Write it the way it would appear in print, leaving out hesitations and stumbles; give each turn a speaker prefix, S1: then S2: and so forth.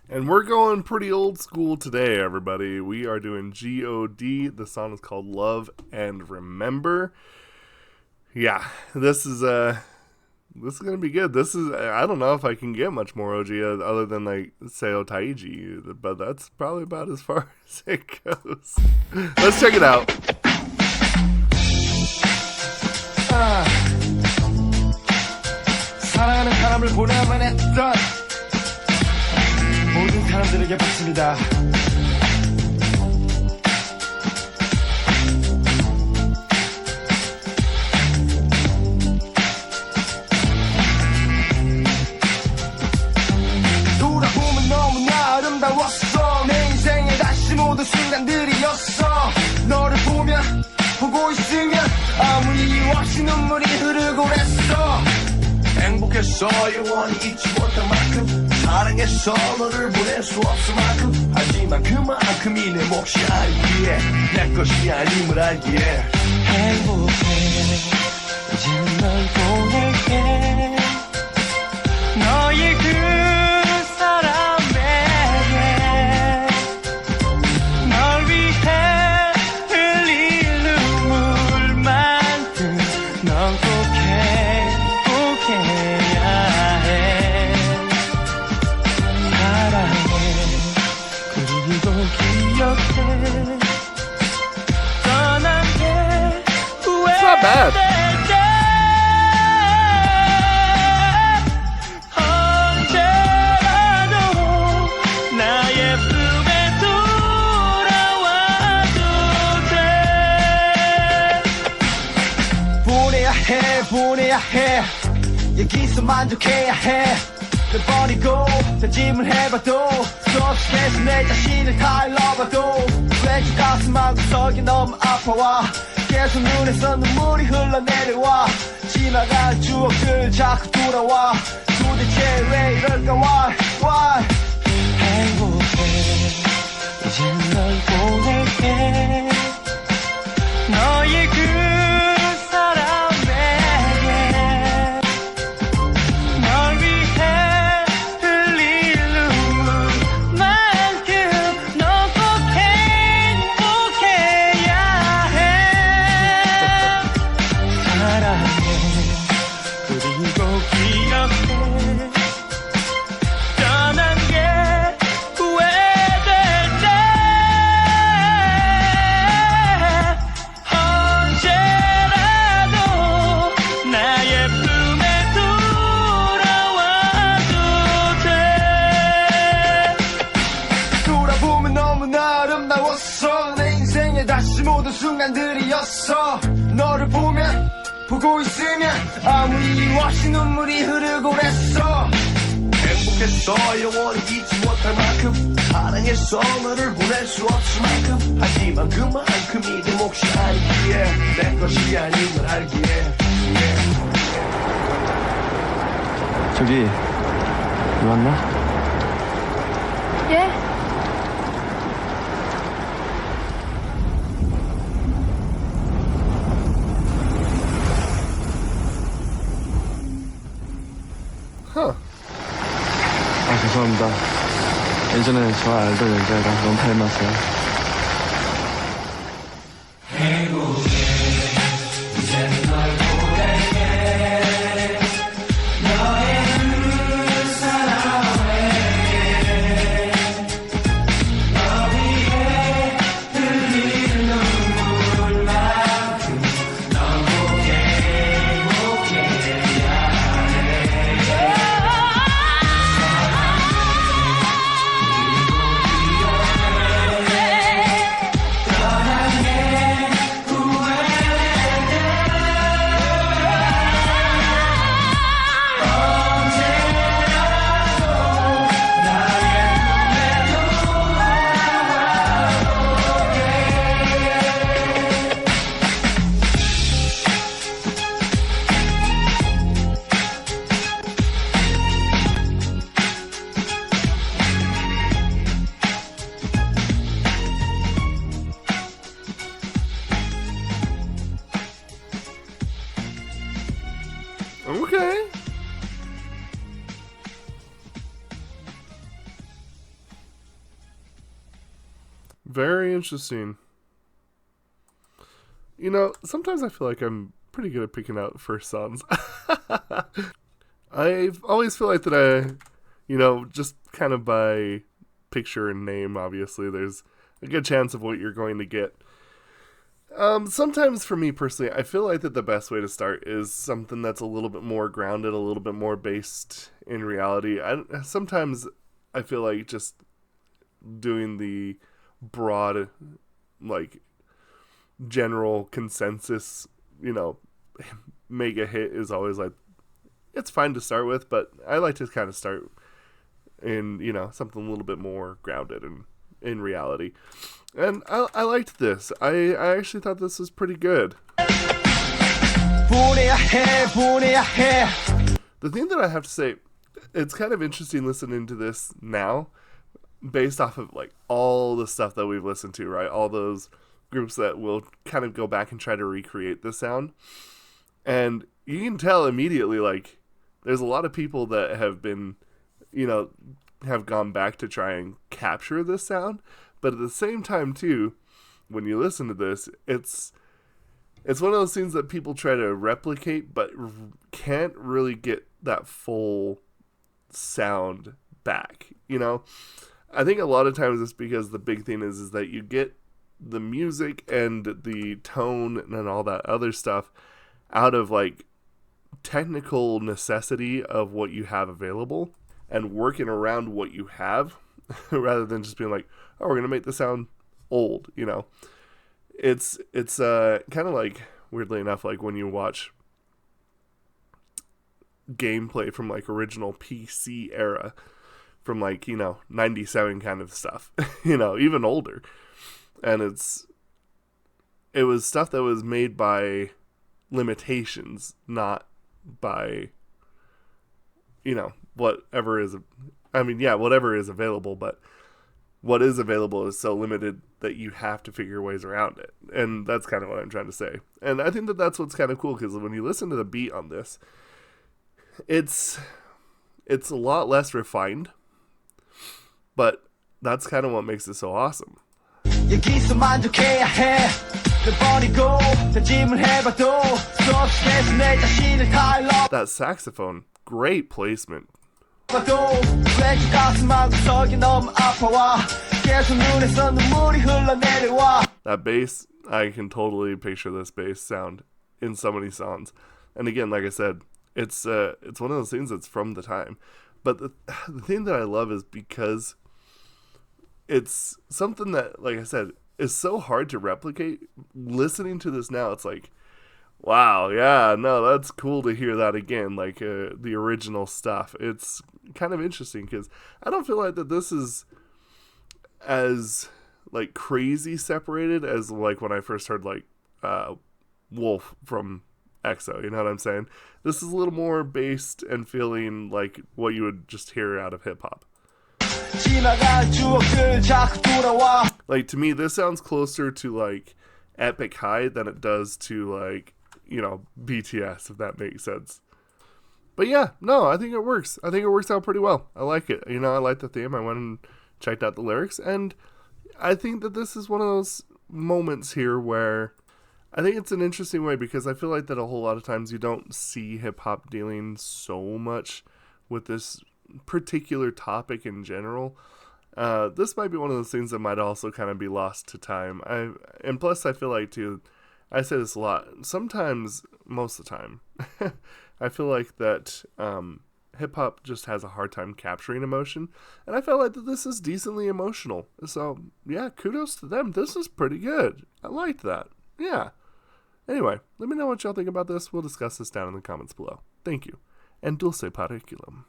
S1: And we're going pretty old school today, everybody. We are doing g.o.d. The song is called Love and Remember. Yeah, this is gonna be good. I don't know if I can get much more OG other than like Seo Taiji, but that's probably about as far as it goes. Let's check it out.
S2: 사랑하는 사람을 보내야만 했던 모든 사람들에게 바칩니다. 돌아보면 너무나 아름다웠어. 내 인생의 다시 모든 순간들이었어. 너를 보고 있으면 아무 이유 없이 눈물이 흐르고 그랬어. 행복했어. 영원히 잊지 못할 만큼 사랑했어. 너를 보낼 수 없을 만큼. 하지만 그만큼이 내 몫이 아니기에 내 것이 아님을 알기에 행복해. 이제는 널 보낼게. 너의 그 사람에게 널 위해 흘릴 눈물만큼 넌 꼭 행복해야 해. 사랑해. 그리고 기억해. 떠난 게
S1: bad.
S2: 보내야 해. 여기서 만족해야 해. 널 버리고 다짐을 해봐도 수없이 계속 내 자신을 다 잃어봐도 왠지 가슴만 구석이 너무 아파와 계속 눈에서 눈물이 흘러내려와. 지나간 추억들 자꾸 돌아와. 도대체 왜 이럴까 why 행복해. 이젠 널 보낼게. 너의 그 내 인생의 다시 모든 순간들이었어. 너를 보고 있으면 아무 이유 없이 눈물이 흐르고 그랬어. 행복했어. 영원히 잊지 못할 만큼 사랑했어. 너를 보낼 수 없을 만큼. 하지만 그만큼이 내 몫이 아니기에 내 것이 아님을 알기에
S3: 저기 왔나?
S4: 예?
S3: 죄송합니다. 예전에 저 알던 여자애랑 너무 닮았어요.
S1: Very interesting. You know, sometimes I feel like I'm pretty good at picking out first songs. I've always feel like that just kind of by picture and name, obviously, there's a good chance of what you're going to get. Sometimes for me personally, I feel like that the best way to start is something that's a little bit more grounded, a little bit more based in reality. Sometimes I feel like just doing the broad, like, general consensus, mega hit is always like, it's fine to start with, but I like to kind of start in, something a little bit more grounded and in reality. And I liked this. I actually thought this was pretty good. The thing that I have to say, it's kind of interesting listening to this now, based off of like all the stuff that we've listened to, right? All those groups that will kind of go back and try to recreate the sound. And you can tell immediately, like, there's a lot of people that have been, have gone back to try and capture this sound. But at the same time, too, when you listen to this, it's one of those things that people try to replicate, but can't really get that full sound back, I think a lot of times it's because the big thing is that you get the music and the tone and all that other stuff out of, like, technical necessity of what you have available and working around what you have rather than just being like, oh, we're going to make this sound old, It's kind of like, weirdly enough, like when you watch gameplay from, like, original PC era, from, like, 97 kind of stuff, even older. And it was stuff that was made by limitations, not by, whatever is, whatever is available, but what is available is so limited that you have to figure ways around it. And that's kind of what I'm trying to say. And I think that that's what's kind of cool, because when you listen to the beat on this, it's a lot less refined, but that's kind of what makes it so awesome. That saxophone, great placement. That bass, I can totally picture this bass sound in so many songs. And again, like I said, it's one of those things that's from the time. But the thing that I love is because it's something that, like I said, is so hard to replicate. Listening to this now, it's like, wow, yeah, no, that's cool to hear that again, like the original stuff. It's kind of interesting because I don't feel like that this is as, like, crazy separated as, like, when I first heard, like, Wolf from EXO, you know what I'm saying? This is a little more based and feeling like what you would just hear out of hip-hop. Like, to me, this sounds closer to, like, Epic High than it does to, like, BTS, if that makes sense. But yeah, no, I think it works. I think it works out pretty well. I like it. I like the theme. I went and checked out the lyrics, and I think that this is one of those moments here where I think it's an interesting way, because I feel like that a whole lot of times you don't see hip-hop dealing so much with this particular topic in general. This might be one of those things that might also kind of be lost to time. And plus, I feel like, too, I say this a lot, sometimes, most of the time, I feel like that hip-hop just has a hard time capturing emotion, and I felt like that this is decently emotional. So, yeah, kudos to them. This is pretty good. I liked that. Yeah. Anyway, let me know what y'all think about this. We'll discuss this down in the comments below. Thank you. And dulce pariculum.